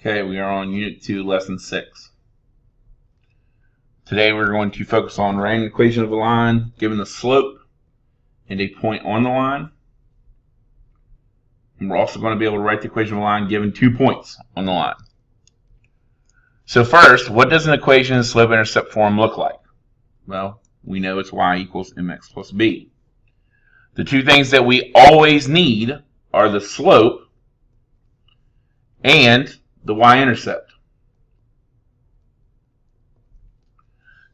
Okay, we are on Unit 2, Lesson 6. Today we're going to focus on writing an equation of a line given the slope and a point on the line. And we're also going to be able to write the equation of a line given 2 points on the line. So first, what does an equation in slope-intercept form look like? Well, we know it's y equals mx plus b. The two things that we always need are the slope and the y-intercept.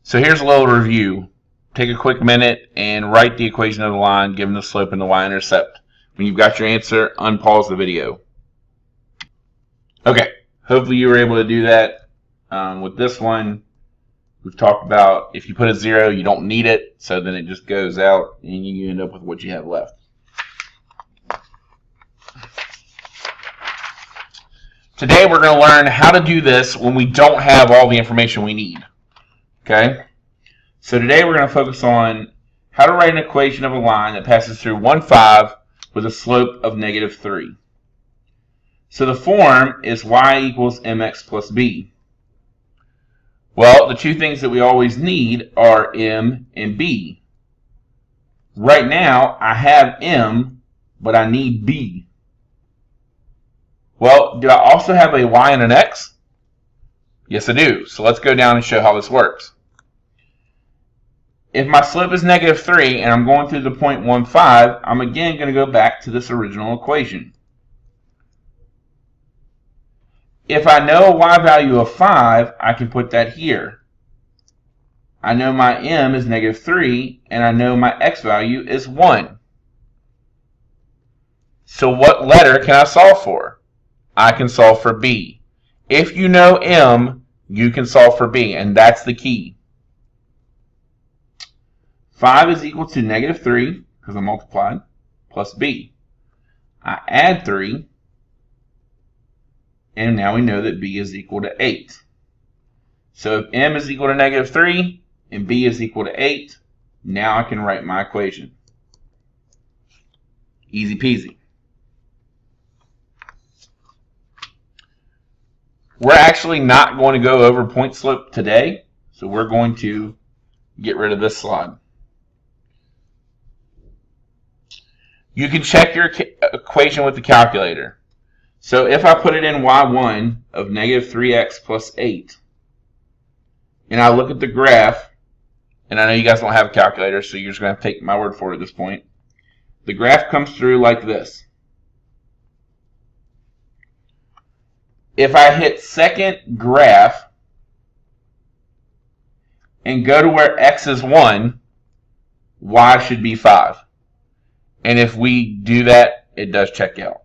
So here's a little review. Take a quick minute and write the equation of the line given the slope and the y-intercept. When you've got your answer, unpause the video. Okay, hopefully you were able to do that. With this one, we've talked about if you put a 0, you don't need it, so then it just goes out and you end up with what you have left. Today we're going to learn how to do this when we don't have all the information we need. Okay? So today we're going to focus on how to write an equation of a line that passes through 1, 5 with a slope of -3. So the form is y equals mx plus b. Well, the two things that we always need are m and b. Right now, I have m, but I need b. Well, do I also have a y and an x? Yes, I do. So let's go down and show how this works. If my slope is -3 and I'm going through the point 1, 5, I'm again going to go back to this original equation. If I know a y value of 5, I can put that here. I know my m is -3, and I know my x value is 1. So what letter can I solve for? I can solve for b. If you know m, you can solve for b, and that's the key. 5 is equal to -3, because I multiplied, plus b. I add 3, and now we know that b is equal to 8. So if m is equal to -3 and b is equal to 8, now I can write my equation. Easy peasy. We're actually not going to go over point slope today, so we're going to get rid of this slide. You can check your equation with the calculator. So if I put it in y1 of -3x plus 8, and I look at the graph, and I know you guys don't have a calculator, so you're just going to have to take my word for it at this point. The graph comes through like this. If I hit second graph and go to where x is 1, y should be 5. And if we do that, it does check out.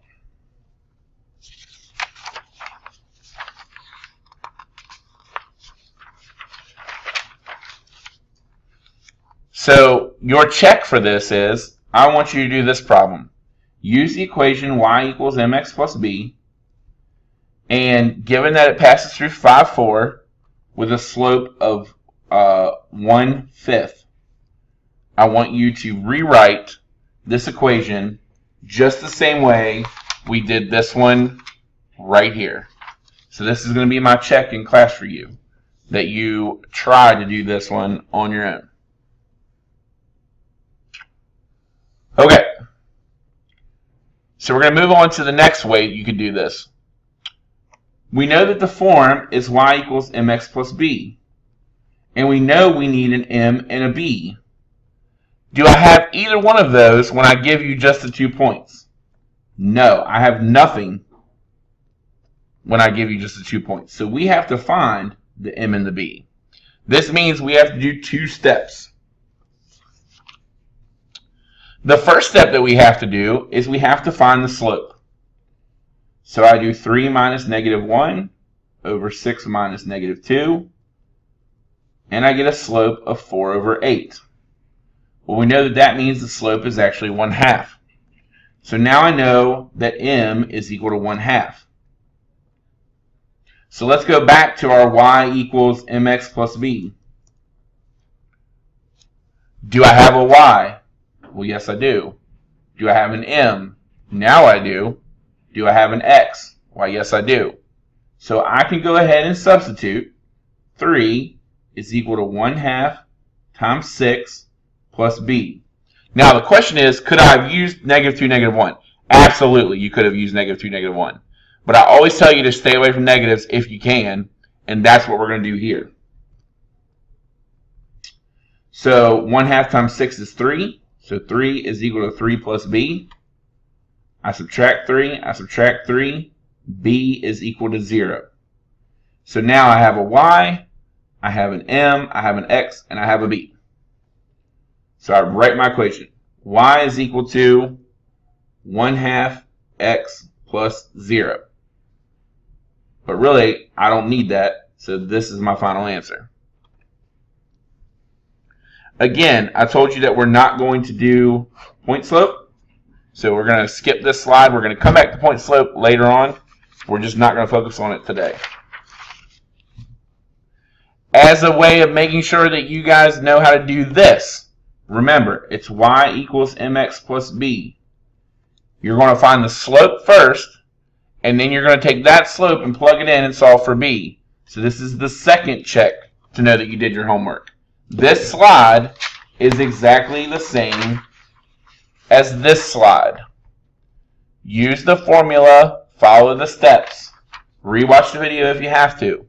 So your check for this is, I want you to do this problem. Use the equation y equals mx plus b, and given that it passes through 5, 4 with a slope of 1/5, I want you to rewrite this equation just the same way we did this one right here. So this is going to be my check in class for you, that you try to do this one on your own. Okay, so we're going to move on to the next way you can do this. We know that the form is y equals mx plus b, and we know we need an m and a b. Do I have either one of those when I give you just the 2 points? No, I have nothing when I give you just the 2 points. So we have to find the m and the b. This means we have to do 2 steps. The first step that we have to do is we have to find the slope. So I do 3 minus -1 over 6 minus -2, and I get a slope of 4 over 8. Well, we know that that means the slope is actually 1/2. So now I know that m is equal to 1/2. So let's go back to our y equals mx plus b. Do I have a y? Well, yes, I do. Do I have an m? Now I do. Do I have an x? Why, yes, I do. So I can go ahead and substitute 3 is equal to 1/2 times 6 plus b. Now the question is, could I have used -2, -1? Absolutely, you could have used -2, -1. But I always tell you to stay away from negatives if you can, and that's what we're going to do here. So 1/2 times 6 is 3. So 3 is equal to 3 plus b. I subtract 3, I subtract 3. B is equal to 0. So now I have a y, I have an m, I have an x, and I have a b. So I write my equation. Y is equal to 1/2 x plus 0. But really, I don't need that, so this is my final answer. Again, I told you that we're not going to do point slope, so we're going to skip this slide. We're going to come back to point slope later on. We're just not going to focus on it today. As a way of making sure that you guys know how to do this, remember, it's y equals mx plus b. You're going to find the slope first, and then you're going to take that slope and plug it in and solve for b. So this is the second check to know that you did your homework. This slide is exactly the same as this slide. Use the formula, follow the steps. Rewatch the video if you have to.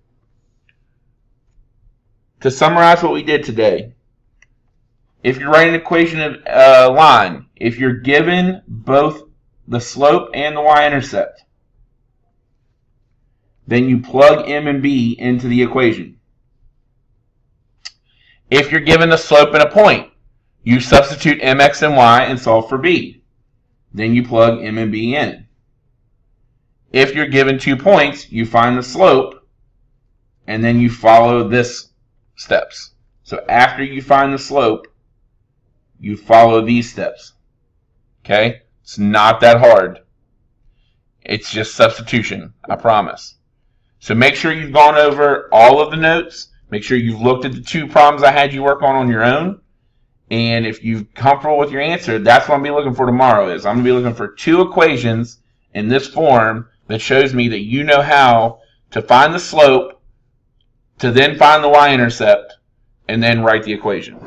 To summarize what we did today, if you're writing an equation of a line, if you're given both the slope and the y-intercept, then you plug m and b into the equation. If you're given the slope and a point, you substitute mx and y and solve for b. Then you plug m and b in. If you're given 2 points, you find the slope, and then you follow this steps. So after you find the slope, you follow these steps. Okay? It's not that hard. It's just substitution, I promise. So make sure you've gone over all of the notes. Make sure you've looked at the 2 problems I had you work on your own. And if you're comfortable with your answer, that's what I'm going to be looking for tomorrow. I'm going to be looking for 2 equations in this form that shows me that you know how to find the slope, to then find the y-intercept, and then write the equation.